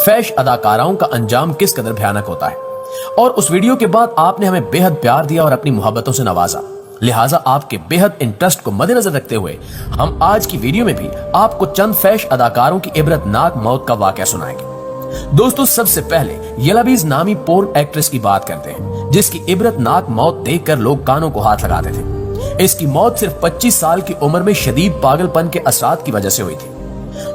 फैश अदाकाराओं का अंजाम किस कदर भयानक होता है। और उस वीडियो के बाद आपने हमें बेहद प्यार दिया और अपनी मोहब्बतों से नवाजा, लिहाजा आपके बेहद इंटरेस्ट को मद्देनजर रखते हुए हम आज की वीडियो में भी आपको चंद फैश अदाकारों की इबरतनाक मौत का वाकया सुनाएंगे। दोस्तों, सबसे पहले येलाबीज नामी पोर्न एक्ट्रेस की बात करते हैं, जिसकी इबरतनाक मौत देखकर लोग कानों को हाथ लगाते थे। इसकी मौत सिर्फ 25 साल की उम्र में शदीद पागलपन के असरात की वजह से हुई थी।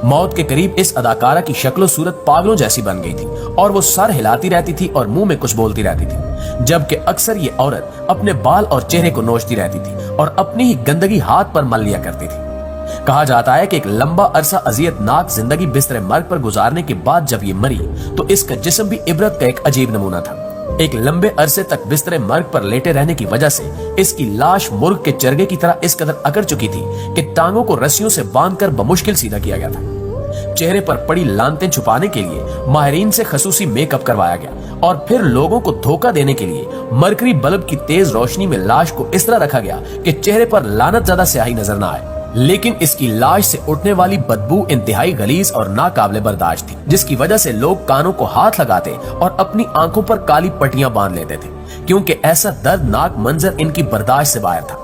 मौत के करीब इस अदाकारा की शक्लो सूरत पागलों जैसी बन गई थी और वो सर हिलाती रहती थी और मुंह में कुछ बोलती रहती थी, जबकि अक्सर ये औरत अपने बाल और चेहरे को नोचती रहती थी और अपनी ही गंदगी हाथ पर मल लिया करती थी। कहा जाता है कि एक लंबा अरसा अजियतनाक जिंदगी बिस्तरे मर्ग पर गुजारने के बाद जब ये मरी तो इसका जिस्म भी इबरत का एक अजीब नमूना था। एक लंबे अरसे तक बिस्तरे मर्ग पर लेटे रहने की वजह से इसकी लाश मुर्ग के चरगे की तरह इस कदर अकड़ चुकी थी कि टांगों को रस्सियों से बांधकर बमुश्किल सीधा किया गया था। चेहरे पर पड़ी लानतें छुपाने के लिए माहिरीन से खसूसी मेकअप करवाया गया और फिर लोगों को धोखा देने के लिए मरकरी बल्ब की तेज रोशनी में लाश को इस तरह रखा गया कि चेहरे पर लानत ज्यादा स्याही नजर न आए। लेकिन इसकी लाश से उठने वाली बदबू इंतहाई गलीज और नाकाबिले बर्दाश्त थी, जिसकी वजह से लोग कानों को हाथ लगाते और अपनी आंखों पर काली पट्टियां बांध लेते थे, क्योंकि ऐसा दर्दनाक मंजर इनकी बर्दाश्त से बाहर था।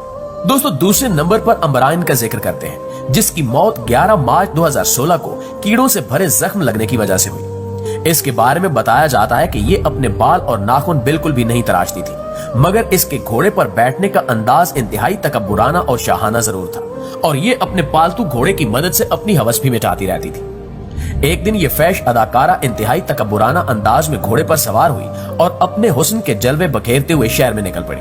दोस्तों, दूसरे नंबर पर अमराइन का जिक्र करते हैं, जिसकी मौत 11 मार्च 2016 को कीड़ों से भरे जख्म लगने की वजह से हुई। इसके बारे में बताया जाता है कि ये अपने बाल और नाखून बिल्कुल भी नहीं तराशती थी, मगर इसके घोड़े पर बैठने का अंदाज इंतहाई तकब्बुराना और शाहाना जरूर था और ये अपने पालतू घोड़े की मदद से अपनी हवस भी मिटाती रहती थी। एक दिन ये फैश अदाकारा इंतहाई तकब्बुराना अंदाज में घोड़े पर सवार हुई और अपने हुस्न के जलवे बखेरते हुए शहर में निकल पड़ी।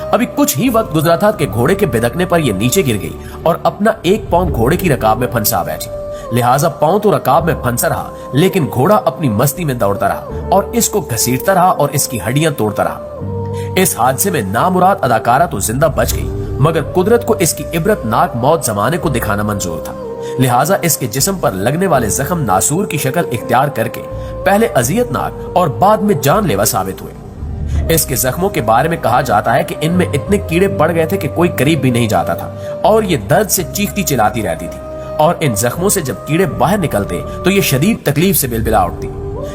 अभी कुछ ही वक्त गुजरा था कि घोड़े के बिदकने पर यह नीचे गिर गई और अपना एक पांव घोड़े की रकाब में फंसा बैठी। लिहाजा पांव तो रकाब में फंसा रहा, लेकिन घोड़ा अपनी मस्ती में दौड़ता रहा और इसको घसीटता रहा और इसकी हड्डियां तोड़ता रहा। इस हादसे में नामुराद अदाकारा तो जिंदा बच गई, मगर कुदरत को इसकी इबरतनाक मौत जमाने को दिखाना मंजूर था। लिहाजा इसके जिस्म पर लगने वाले जख्म नासूर की शक्ल इख्तियार करके पहले अजियतनाक और बाद में जानलेवा साबित हुए। इसके जख्मों के बारे में कहा जाता है कि इनमें इतने कीड़े पड़ गए थे कि कोई करीब भी नहीं जाता था और ये दर्द से चीखती चिल्लाती रहती थी, और इन जख्मों से जब कीड़े बाहर निकलते तो ये शदीद तकलीफ से बिलबिला उठती।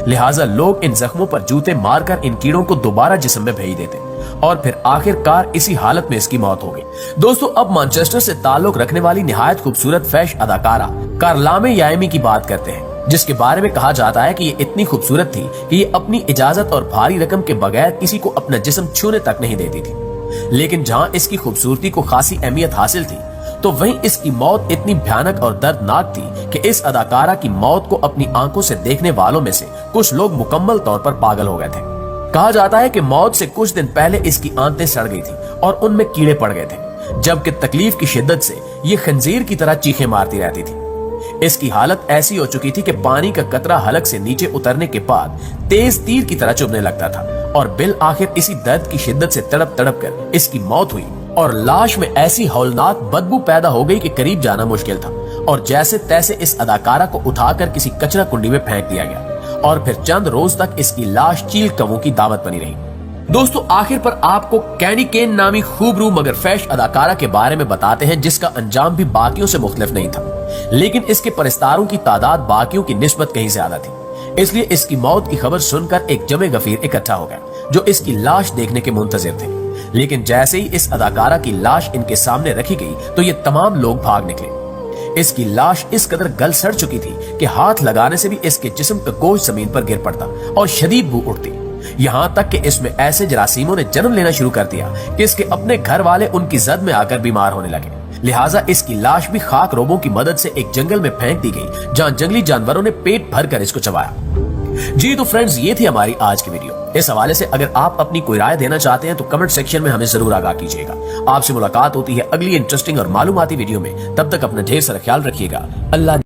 लिहाजा लोग इन जख्मों पर जूते मारकर इन कीड़ों को दोबारा जिस्म में भेज देते और फिर आखिरकार इसी हालत में इसकी मौत हो गई। दोस्तों, अब मैनचेस्टर से ताल्लुक रखने वाली निहायत खूबसूरत फैश अदाकारा कारलामे यायमी की बात करते हैं, जिसके बारे में कहा जाता है कि ये इतनी खूबसूरत थी कि ये अपनी इजाजत और भारी रकम के बगैर किसी को अपना जिस्म छूने तक नहीं देती थी। लेकिन जहां इसकी खूबसूरती को खासी अहमियत हासिल थी, तो वहीं इसकी मौत इतनी भयानक और दर्दनाक थी कि इस अदाकारा की मौत को अपनी आंखों से देखने वालों में से कुछ लोग मुकम्मल तौर पर पागल हो गए थे। कहा जाता है कि मौत से कुछ दिन पहले इसकी आंतें सड़ गई थी और उनमें कीड़े पड़ गए थे, जबकि तकलीफ की शिद्दत से ये खंजीर की तरह चीखें मारती रहती थी। इसकी हालत ऐसी हो चुकी थी कि पानी का कतरा हलक से नीचे उतरने के बाद तेज तीर की तरह चुभने लगता था और बिल आखिर इसी दर्द की शिद्दत से तड़प तड़प कर इसकी मौत हुई और लाश में ऐसी हौलनाक बदबू पैदा हो गई कि करीब जाना मुश्किल था और जैसे तैसे इस अदाकारा को उठाकर किसी कचरा कुंडी में फेंक दिया गया और फिर चंद रोज तक इसकी लाश चील कवों की दावत बनी रही। दोस्तों, आखिर पर आपको कैंडी केन नामी खूबरू मगर फैश अदाकारा के बारे में बताते हैं, जिसका अंजाम भी बाकियों से मुख्तलिफ नहीं था, लेकिन इसके परस्तारों की तादाद बाकियों की निस्बत कहीं ज्यादा थी। इसलिए इसकी मौत की खबर सुनकर एक जमे गफीर इकट्ठा हो गया जो इसकी लाश देखने के मुंतजिर थे। लेकिन जैसे ही इस अदाकारा की लाश इनके सामने रखी गई तो ये तमाम लोग भाग निकले। इसकी लाश इस कदर गल सड़ चुकी थी कि हाथ लगाने से भी इसके जिस्म का गोश्त जमीन पर गिर पड़ता और शदीद बू उठती। यहाँ तक कि इसमें ऐसे जरासीमों ने जन्म लेना शुरू कर दिया कि इसके अपने घर वाले उनकी जद में आकर बीमार होने लगे। लिहाजा इसकी लाश भी खाक रोबों की मदद से एक जंगल में फेंक दी गई, जहाँ जंगली जानवरों ने पेट भर कर इसको चबाया। जी तो फ्रेंड्स, ये थी हमारी आज की वीडियो। इस हवाले से अगर आप अपनी कोई राय देना चाहते हैं तो कमेंट सेक्शन में हमें जरूर आगाह कीजिएगा। आपसे मुलाकात होती है अगली इंटरेस्टिंग और मालूमाती वीडियो में। तब तक अपना ढेर सारा ख्याल रखिएगा। अल्लाह।